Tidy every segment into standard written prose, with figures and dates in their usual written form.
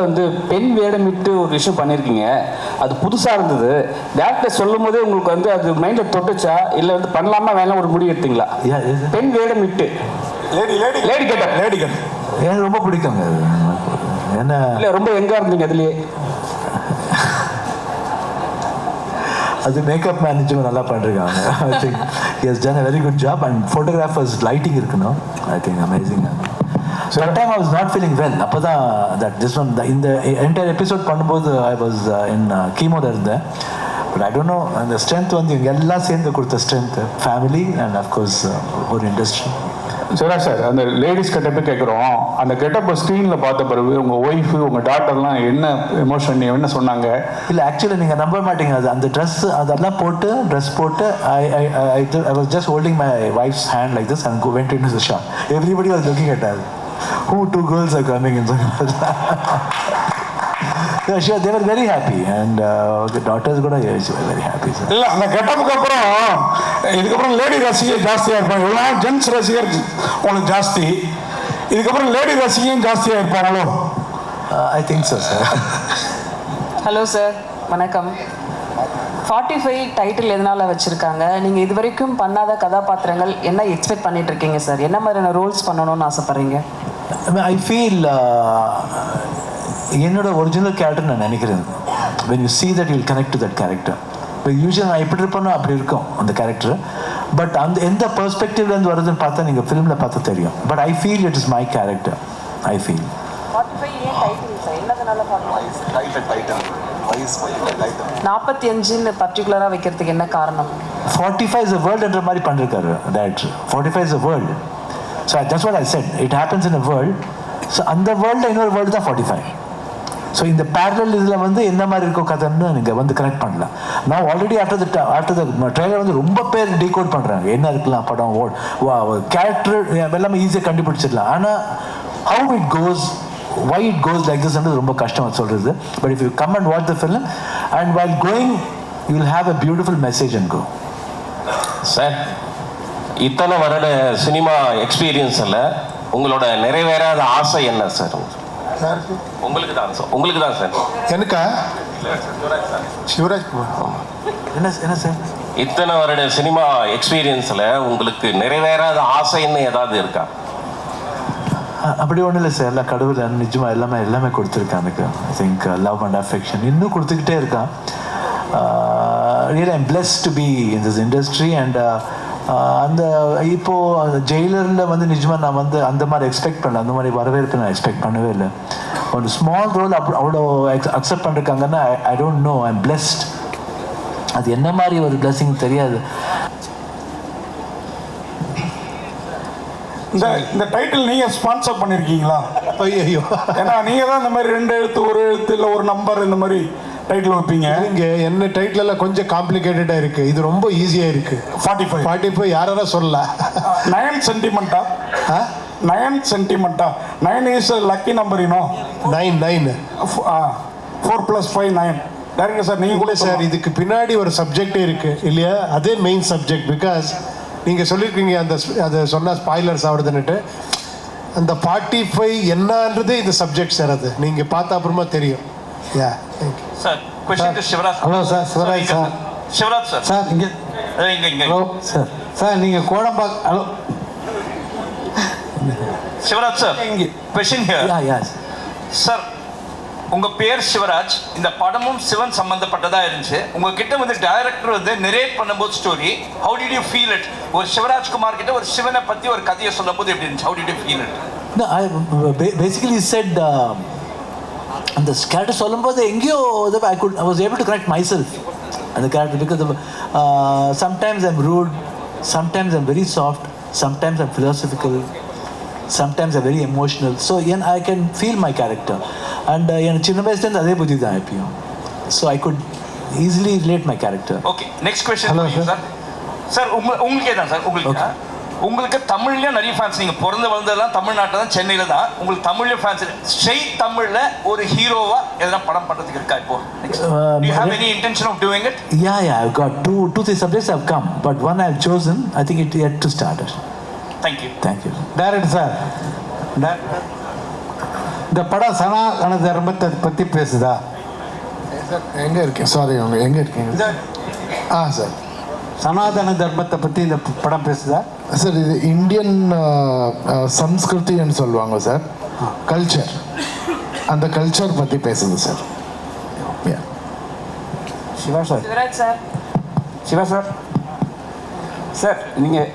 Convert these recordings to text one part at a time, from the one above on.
வந்து பெண் வேடமிட்டு ஒரு விஷயம் பண்ணியிருக்கீங்க, அது புதுசாக இருந்தது. டேரக்டர் சொல்லும் போதே உங்களுக்கு வந்து அது மைண்டில் தொட்டுச்சா, இல்லை வந்து பண்ணலாமா வேணாம் ஒரு முடிவு எடுத்தீங்களா? பெண் வேடமிட்டு லேடி கேட்ட எனக்கு ரொம்ப பிடிக்குங்க. என்ன இல்லை ரொம்ப எங்கே இருந்தீங்க அதுலேயே? அது மேக்கப் மேனேஜரும் நல்லா பண்ணிருக்காங்க. I think he has done a very good job and photographers lighting இருக்கணும். I think amazing. So that time I was not feeling well. அப்பதான் that this one இந்த entire episode பண்ணும்போது I was in chemo இருந்தேன். But I don't know, அந்த strength வந்து இவங்க எல்லாம் சேர்ந்து கொடுத்த ஸ்ட்ரென்த், ஃபேமிலி அண்ட் அஃப்கோர்ஸ் ஒரு இண்டஸ்ட்ரி. சரி சார், அந்த லேடிஸ் கெட்டப்பை கேட்குறோம். அந்த கெட்டப்பை ஸ்க்ரீனில் பார்த்த பிறகு உங்கள் ஒய்ஃபு உங்கள் டாட்டர்லாம் என்ன எமோஷன் என்ன சொன்னாங்க? இல்லை ஆக்சுவலி நீங்கள் நம்ப மாட்டீங்க, அது அந்த ட்ரெஸ் அதெல்லாம் போட்டு ட்ரெஸ் போட்டு I was just holding my wife's hand like this and went into the shop. Everybody was looking at us. Who two girls are coming in? Yeah, sure, they were very happy and the daughters கூட were very happy. இல்லை அந்த கெட்டப்புக்கு அப்புறம் இதுக்கப்புறம் lady ரசிகர் ஜாஸ்தியாக இருப்பாங்க. இவ்வளோ gents ரசிகர் உங்களுக்கு ஜாஸ்தி, இதுக்கப்புறம் லேடி ரசிகரும் ஜாஸ்தியாக இருப்பாங்களோ? I think so, sir. Hello sir, வணக்கம். 45 டைட்டில் எதனால் வச்சுருக்காங்க? நீங்கள் இது வரைக்கும் பண்ணாத கதாபாத்திரங்கள் என்ன எக்ஸ்பெக்ட் பண்ணிட்டு இருக்கீங்க சார்? என்ன மாதிரியான ரோல்ஸ் பண்ணணும்னு ஆசைப்பட்றீங்க? I feel என்னோட ஒரிஜினல் கேரக்டர் நான் நினைக்கிறேன். when you see that you will connect to that character. யூஸ்வலாக நான் எப்படி இருப்பேனோ அப்படி இருக்கும் அந்த கேரக்டர். பட் அந்த எந்த பெர்ஸ்பெக்டிவ்லேருந்து வருதுன்னு பார்த்தா நீங்கள் ஃபிலிமில் பார்த்தா தெரியும். But I feel it is my character. I feel 45 பர்டிகுலராக வைக்கிறதுக்கு என்ன காரணம்? 45 is a world என்ற மாதிரி பண்ணிருக்காரு director. 45 is a world. So that's what I said. It happens in a world. So அந்த வேர்ல்டில் இன்னொரு வேர்ல்டு தான் 45. ஸோ இந்த பேரலல் இதில் வந்து என்ன மாதிரி இருக்கும் கதைன்னு நீங்கள் வந்து கனெக்ட் பண்ணலாம். நான் ஆல்ரெடி ஆஃப்டர் த ட்ரெய்லர் வந்து ரொம்ப பேர் டீகோட் பண்ணுறாங்க, என்ன இருக்கலாம் படம் கேரக்டர் எல்லாமே ஈஸியாக கண்டுபிடிச்சிடலாம். ஆனால் how it goes, why it goes like this என்றது ரொம்ப கஷ்டம் சொல்கிறது. But if you come and watch the film and while going you will have a beautiful message and go. Sir, இத்தனை வருட சினிமா எக்ஸ்பீரியன்ஸில் உங்களோட நிறைவேறாத ஆசை என்ன சார்? உங்களுக்கு தான் சார். எனக்கா? சிவராஜ் என்ன சார்? இத்தனை வருட சினிமா எக்ஸ்பீரியன்ஸில் உங்களுக்கு நிறைவேறாத ஆசைன்னு ஏதாவது இருக்கா? அப்படி ஒன்றும் இல்லை சார். எல்லாம் கடவுள் நிஜமாக எல்லாமே கொடுத்துருக்கான் எனக்கு. I think love and affection இன்னும் கொடுத்துக்கிட்டே இருக்கான். Really I'm blessed to be in this industry. And அந்த இப்போது ஜெயிலரில் வந்து நிஜமாக நான் வந்து அந்த மாதிரி எக்ஸ்பெக்ட் பண்ணல, அந்த மாதிரி வரவேற்பு நான் எக்ஸ்பெக்ட் பண்ணவே இல்லை. ஒரு ஸ்மால் ரோல் அவ்வளோ அக்செப்ட் பண்ணிருக்காங்கன்னா I don't know, I am blessed. அது என்ன மாதிரி ஒரு பிளெஸிங் தெரியாது. இந்த டைட்டில் நீங்கள் ஸ்பான்சர் பண்ணியிருக்கீங்களா? ஐயோ, ஏன்னா நீங்கள் தான் இந்த மாதிரி 2 எழுத்து 1 எழுத்து இல்லை ஒரு நம்பர் இந்த மாதிரி டைட்டில் வைப்பீங்க. இங்கே என்ன டைட்டில் எல்லாம் கொஞ்சம் காம்ப்ளிகேட்டடாக இருக்குது, இது ரொம்ப ஈஸியாக இருக்குது. 45 யாராவது சொல்லலாம். 9 சென்டிமெண்ட்டா? 9 சென்டிமெண்ட்டா? 9 is lucky number, you know. 9 4 + 5 9. Director sir நீங்கள் கூட சார் இதுக்கு பின்னாடி ஒரு சப்ஜெக்டே இருக்குது இல்லையா? அதே மெயின் சப்ஜெக்ட். பிகாஸ் நீங்கள் சொல்லியிருக்கீங்க அதை சொன்னால் ஸ்பாய்லர்ஸ் ஆகுதுன்னுட்டு. அந்த 45 என்னன்றதே இந்த சப்ஜெக்ட் சார். அது நீங்கள் பார்த்தா அப்புறமா தெரியும். Yeah, thank you sir. Question to Shivraj. Hello sir, Shivraj sir. Shivraj sir. Sir இங்கே ஹலோ சார். சார் நீங்கள் Kodambakkam. Hello Shivraj sir, question here. Sir, உங்க பேர் சிவராஜ், இந்த படமும் சிவன் சம்பந்தப்பட்டதா இருந்துச்சு. உங்ககிட்ட வந்து டைரக்டர் வந்து நரேட் பண்ணும்போது story, how did you feel it? ஒரு சிவராஜ் குமார் கிட்ட ஒரு சிவனை பத்தி ஒரு கதையை சொல்லும்போது எப்படி இருந்துச்சு? How did you feel it? No, I basically said அந்த கேரக்டர் சொல்லும்போது எங்கேயோ I was able to connect myself அந்த character. because sometimes I'm rude, sometimes I'm very soft, sometimes I'm philosophical, sometimes I'm very emotional. So I can feel my character. And எனக்கு சின்ன வயசுலேருந்து அதே புத்தி தான் எப்பயும். So I could easily relate my character. Okay, next question sir. Sir உங்களுக்கே தான் sir. உங்களுக்கு தமிழ்ல நிறைய ஃபேன்ஸ். நீங்க பிறந்து வளர்ந்ததெல்லாம் தமிழ்நாட்டில் தான், சென்னையில் தான். உங்களுக்கு தமிழ்ல ஃபேன்ஸ். ஸ்ட்ரெயிட் தமிழ்ல ஒரு ஹீரோவா எதனா படம் பண்றதுக்கு இருக்கா இப்போ? Do you have any intention of doing it? Yeah, I've got two, 3 subjects have come, but one I've chosen. I think it yet to start it. Thank you. Thank you. Director sir, இந்த படம் சனாதன தர்மத்தை பற்றி பேசுதா? Sir எங்கே இருக்கேன்? Sorry, அவங்க எங்கே இருக்கீங்க? Sir சனாதன தர்மத்தை பற்றி இந்த படம் பேசுதா? சார் இது இந்தியன் சம்ஸ்கிருதின்னு சொல்லுவாங்க சார், கல்ச்சர். அந்த கல்ச்சர் பற்றி பேசுது sir. Shiva sir. Shivraj sir. Shiva sir. Sir நீங்கள்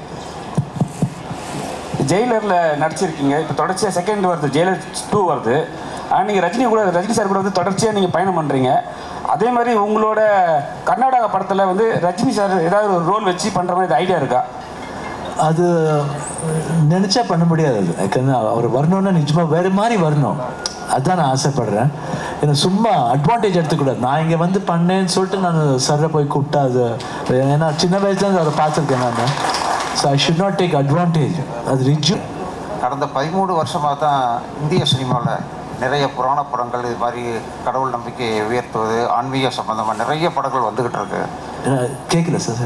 ஜெயிலரில் நடிச்சிருக்கீங்க, இப்போ தொடர்ச்சியாக செகண்ட் வருது, ஜெயிலர் 2 வருது. ஆனால் நீங்கள் ரஜினி சார் கூட வந்து தொடர்ச்சியாக நீங்கள் பயணம் பண்ணுறீங்க. அதே மாதிரி உங்களோட கர்நாடகா படத்தில் வந்து ரஜினி சார் ஏதாவது ஒரு ரோல் வச்சு பண்ணுற மாதிரி ஐடியா இருக்கா? அது நினச்சா பண்ண முடியாது. அது யாக்கன்னா அவர் வரணும்னா நிஜமாக வேறு மாதிரி வரணும், அதுதான் நான் ஆசைப்படுறேன். ஏன்னா சும்மா அட்வான்டேஜ் எடுத்துக்கூடாது. நான் இங்கே வந்து பண்ணேன்னு சொல்லிட்டு நான் சர்ரை போய் கூப்பிட்டா அது, ஏன்னா சின்ன வயசுலேருந்து அவரை பார்த்துருக்கேன் நான். So I should not take advantage. அது ரிஜு. கடந்த 13 வருஷமாக தான் இந்திய சினிமாவில் நிறைய புராண படங்கள், இது மாதிரி கடவுள் நம்பிக்கையை உயர்த்துவது, ஆன்மீக சம்பந்தமாக நிறைய படங்கள் வந்துக்கிட்டு இருக்கு. கேட்கல சார்.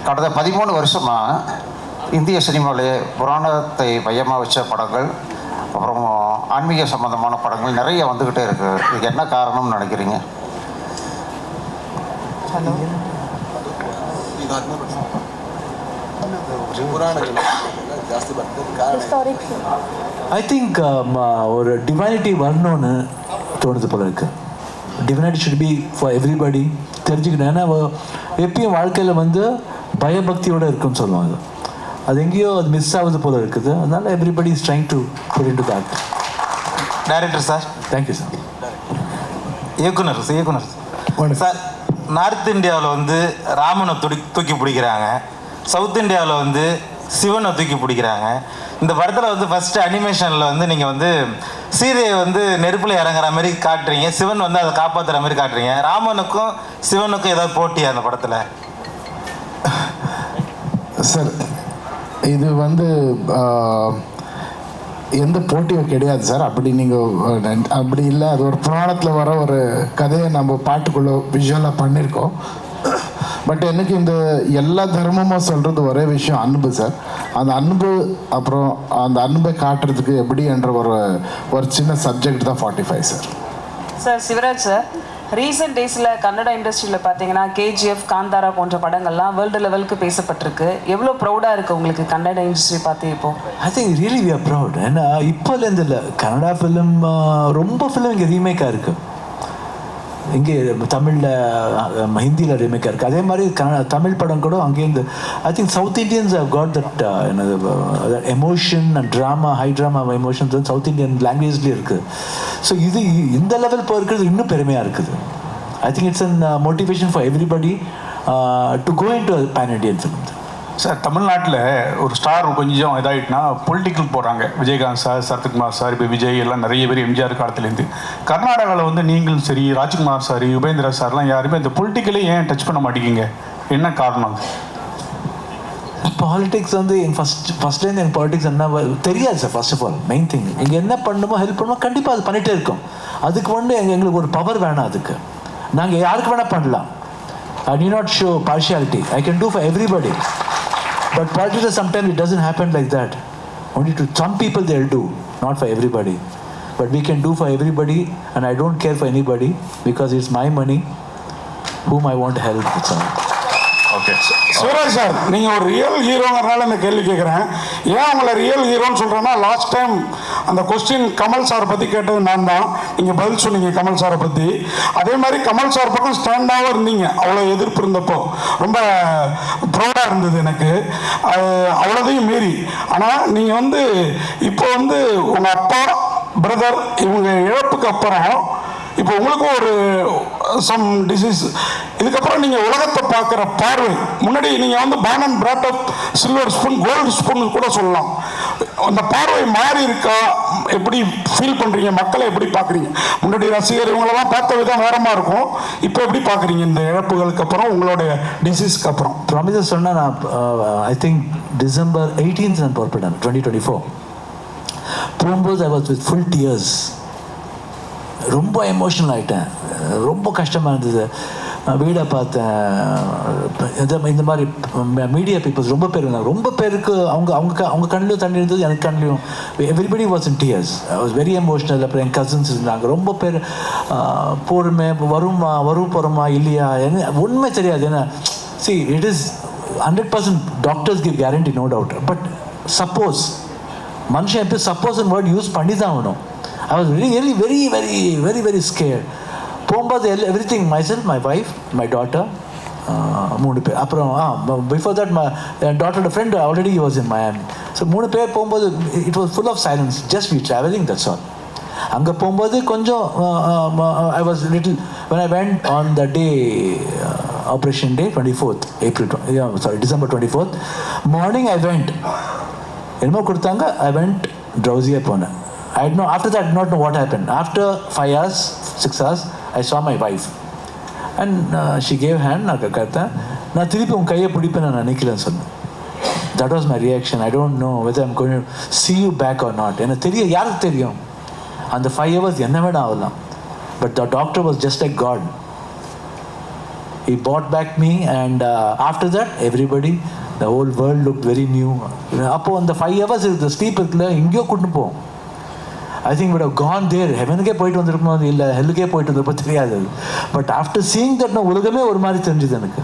கடந்த 13 வருஷமாக இந்திய சினிமாவிலே புராணத்தை மையமாக வச்ச படங்கள், அப்புறம் ஆன்மீக சம்பந்தமான படங்கள் நிறைய வந்துக்கிட்டே இருக்கு. இதுக்கு என்ன காரணம்னு நினைக்கிறீங்க? ஐ திங்க் ஒரு டிவைனிட்டி வரணும்னு தோணுது போல இருக்கு. Divinity should be for everybody தெரிஞ்சுக்கணும். ஏன்னா எப்பயும் வாழ்க்கையில் வந்து பயபக்தியோடு இருக்குன்னு சொல்லுவாங்க. அது எங்கேயோ அது மிஸ் ஆகுது போல இருக்குது. அதனால everybody is trying to put into that. Director sir. Thank you sir. இயக்குனர் சார், நார்த் இந்தியாவில் வந்து ராமனை தூக்கி பிடிக்கிறாங்க, சவுத் இந்தியாவில் வந்து சிவனை தூக்கி பிடிக்கிறாங்க. இந்த படத்தில் வந்து ஃபஸ்ட்டு அனிமேஷனில் வந்து நீங்கள் வந்து சீதையை வந்து நெருப்பில் இறங்குற மாதிரி காட்டுறீங்க, சிவன் வந்து அதை காப்பாற்றுற மாதிரி காட்டுறீங்க. ராமனுக்கும் சிவனுக்கும் ஏதாவது போட்டியா அந்த படத்தில்? சார் இது வந்து எந்த போட்டியும் கிடையாது சார். அப்படி நீங்கள் அப்படி இல்லை, அது ஒரு புராணத்தில் வர ஒரு கதையை நம்ம பாட்டுக்குள்ளே விஷுவலாக பண்ணியிருக்கோம். பட் எனக்கு இந்த எல்லா தர்மமும் சொல்கிறது ஒரே விஷயம், அன்பு சார். அந்த அன்பு, அப்புறம் அந்த அன்பை காட்டுறதுக்கு எப்படி என்ற ஒரு சின்ன சப்ஜெக்ட் தான் 45 sir. Sir Shivraj sir, recent டேஸில் கன்னட இண்டஸ்ட்ரியில் பார்த்தீங்கன்னா கேஜிஎஃப், காந்தாரா போன்ற படங்கள்லாம் வேர்ல்டு லெவலுக்கு பேசப்பட்டிருக்கு. எவ்வளோ ப்ரௌடாக இருக்குது உங்களுக்கு கன்னட இண்டஸ்ட்ரி பார்த்து இப்போ? I think really we are proud. ஏன்னா இப்போலேருந்து இல்லை, கன்னடா ஃபிலிம் ரொம்ப ஃபிலிம் இங்கே ரீமேக்காக இருக்குது. இங்கே தமிழில் ஹிந்தியில் ரீமேக்காக இருக்குது. அதே மாதிரி தமிழ் படம் கூட அங்கேருந்து I think South Indians have got that என்னது emotion and drama, high drama emotions வந்து சவுத் இண்டியன் லாங்குவேஜ்லேயும் இருக்குது. ஸோ இது இந்த லெவல் போயிருக்கிறது இன்னும் பெருமையாக இருக்குது. I think it's an motivation for everybody to go into pan Indian film. Sir, தமிழ்நாட்டில் ஒரு ஸ்டார் கொஞ்சம் இதாகிட்டுனா பொலிட்டிக்கல் போகிறாங்க. விஜயகாந்த் சார், சரத்குமார் சார், இப்போ விஜய் எல்லாம் நிறைய பேர் எம்ஜிஆர் காலத்துலேருந்து. கர்நாடகாவில் வந்து நீங்களும் சரி, ராஜ்குமார் சார், யுபேந்திரா சார்லாம் யாருமே இந்த பொலிட்டிக்கலே ஏன் டச் பண்ண மாட்டேங்கிங்க? என்ன காரணம்? பாலிடிக்ஸ் வந்து என் ஃபஸ்ட்லேருந்து எனக்கு பாலிடிக்ஸ் என்ன தெரியாது sir. First of all main thing, இங்கே என்ன பண்ணணுமோ ஹெல்ப் பண்ணுமோ கண்டிப்பாக அது பண்ணிகிட்டே இருக்கோம். அதுக்கு வந்து எங்களுக்கு ஒரு பவர் வேணாம். அதுக்கு நாங்கள் யாருக்கு வேணால் பண்ணலாம். I need not show partiality. I can do for everybody. But politics sometimes it doesn't happen like that. Only to some people they'll do, not for everybody. But we can do for everybody, and I don't care for anybody because it's my money whom I want to help. That's all. Okay. Shivaraj sir, நீங்கள் ஒரு real ஹீரோங்கிறனால இந்த கேள்வி கேட்குறேன். ஏன் உங்களை real ஹீரோன்னு சொல்கிறேன்னா, last time அந்த கொஸ்டின் கமல் சாரை பற்றி கேட்டது நான் தான். நீங்கள் பதில் சொன்னீங்க கமல் சாரை பற்றி. அதே மாதிரி கமல் சார் பக்கம் ஸ்டாண்டாகவும் இருந்தீங்க. அவ்வளோ எதிர்ப்பு இருந்தப்போ ரொம்ப ப்ரௌடாக இருந்தது எனக்கு. அவ்வளோதையும் மீறி. ஆனால் நீங்கள் வந்து இப்போ வந்து உங்கள் அப்பா, பிரதர் இவங்க இழப்புக்கு அப்புறம் இப்போ உங்களுக்கும் ஒரு சம் டிசீஸ், இதுக்கப்புறம் நீங்கள் உலகத்தை பார்க்குற பார்வை, முன்னாடி நீங்கள் வந்து born and brought up silver spoon, gold spoon கூட சொல்லலாம். அந்த பார்வை மாறி இருக்கா? எப்படி ஃபீல் பண்ணுறீங்க? மக்களை எப்படி பார்க்குறீங்க? முன்னாடி ரசிகர் இவங்களெல்லாம் பார்த்த விதம் வேறமாக இருக்கும். இப்போ எப்படி பார்க்குறீங்க இந்த இழப்புகளுக்கு அப்புறம், உங்களுடைய டிசீஸ்க்கு அப்புறம்? ப்ராமிஸஸ் சொன்னால் நான் ஐ திங்க் December 18th நான் புறப்பட்டேன் 2024. போகும்போது I was with full tears. ரொம்ப எமோஷனல் ஆகிட்டேன். ரொம்ப கஷ்டமாக இருந்தது. வீடை பார்த்தேன். இந்த மாதிரி மீடியா பீப்புள்ஸ் ரொம்ப பேர் இருந்தாங்க. ரொம்ப பேருக்கு அவங்க கண்ணிலும் தண்ணி இருந்தது, எனக்கு கண்ணிலையும். Everybody was in tears. I was very emotional. அப்புறம் என் கசின்ஸ் இருந்தாங்க. ரொம்ப பேர் போருமே வரும் போகிறோமா இல்லையா என்ன உண்மை தெரியாது. ஏன்னா see it is 100% doctors give guarantee, no doubt. But suppose மனுஷன் எப்போ சப்போஸ் வேர்ட் யூஸ் பண்ணி தான் ஆகணும். I was very scared. போகும்போது everything myself, my wife, my daughter, 3 பேர். அப்புறம் பிஃபோர் தட் மை டாட்டரோட friend already was in Miami. So 3 பேர் போகும்போது it was full of silence. Just we travelling, that's all. அங்கே போகும்போது கொஞ்சம் I was little when I went on the day operation day 24th December 24th morning I went. என்னமோ கொடுத்தாங்க. I went drowsy-ஆ போனேன். I know after that I did not know what happened. After 5 hours 6 hours I saw my wife and she gave hand. நான் கேட்டேன், நான் திருப்பி உன் கையை பிடிப்பேன் நான் நினைக்கலன்னு சொன்னேன். That was my reaction. I don't know whether I'm going to see you back or not. எனக்கு தெரியும், யாருக்கு தெரியும் அந்த 5 hours என்ன வேணா ஆகலாம். But the doctor was just like God. He brought back me and after that everybody, the whole world looked very new. அப்போ அந்த 5 hours the sleep இருக்குல்ல, எங்கேயோ கூட்டு போகும். I think would have gone there. ஹெவனுக்கே போயிட்டு வந்திருக்கணும், இல்லை ஹெல்லுக்கே போயிட்டு வந்திருப்போ தெரியாது. பட் ஆஃப்டர் சீயிங் தட் உலகமே ஒரு மாதிரி தெரிஞ்சுது எனக்கு.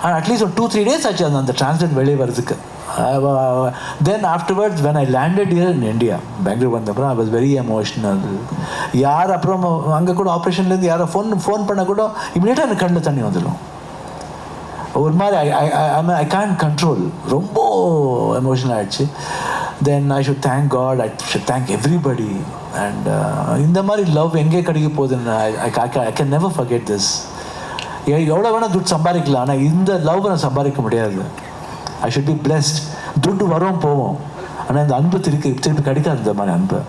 அண்ட் அட்லீஸ்ட் ஒரு 2-3 days ஆச்சு அந்த டிரான்ஸ்லேட் வெளியே வரதுக்கு. Then afterwards when I landed here in India, Bangalore வந்தப்பறம் I was very emotional. யார் அப்புறம் அங்கே கூட ஆப்ரேஷன்லேருந்து யாரை ஃபோன் பண்ண கூட இமீடியட்டாக எனக்கு கண்ணில் தண்ணி வந்துடும். ஒரு மாதிரி ஐ can't control. ரொம்ப எமோஷனல் ஆகிடுச்சு. Then I should thank God, I should thank everybody. And இந்த மாதிரி லவ் எங்கே கிடைக்க போகுதுன்னு I can never forget this. எவ்வளோ வேணால் துட்டு சம்பாதிக்கலாம், ஆனால் இந்த லவ் நான் சம்பாதிக்க முடியாது. I should be blessed. துட்டு வரும் போவோம், ஆனால் இந்த அன்பு திருப்பி கிடைக்காது இந்த மாதிரி அன்பு.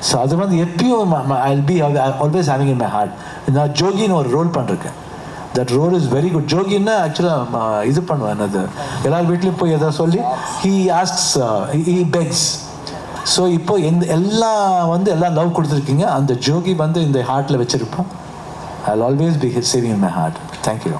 ஸோ அது வந்து எப்பயும் I'll be always having in my heart. நான் ஜோகின்னு ஒரு ரோல் பண்ணிருக்கேன். That role is very good. ஜோகின்னா ஆக்சுவலாக இது பண்ணுவேன், அது எல்லார் வீட்லேயும் போய் எதாவது சொல்லி he begs. ஸோ இப்போ எல்லாம் லவ் கொடுத்துருக்கீங்க. அந்த ஜோகி வந்து இந்த ஹார்ட்டில் வச்சுருப்போம். I'll always be saving in my heart. Thank you.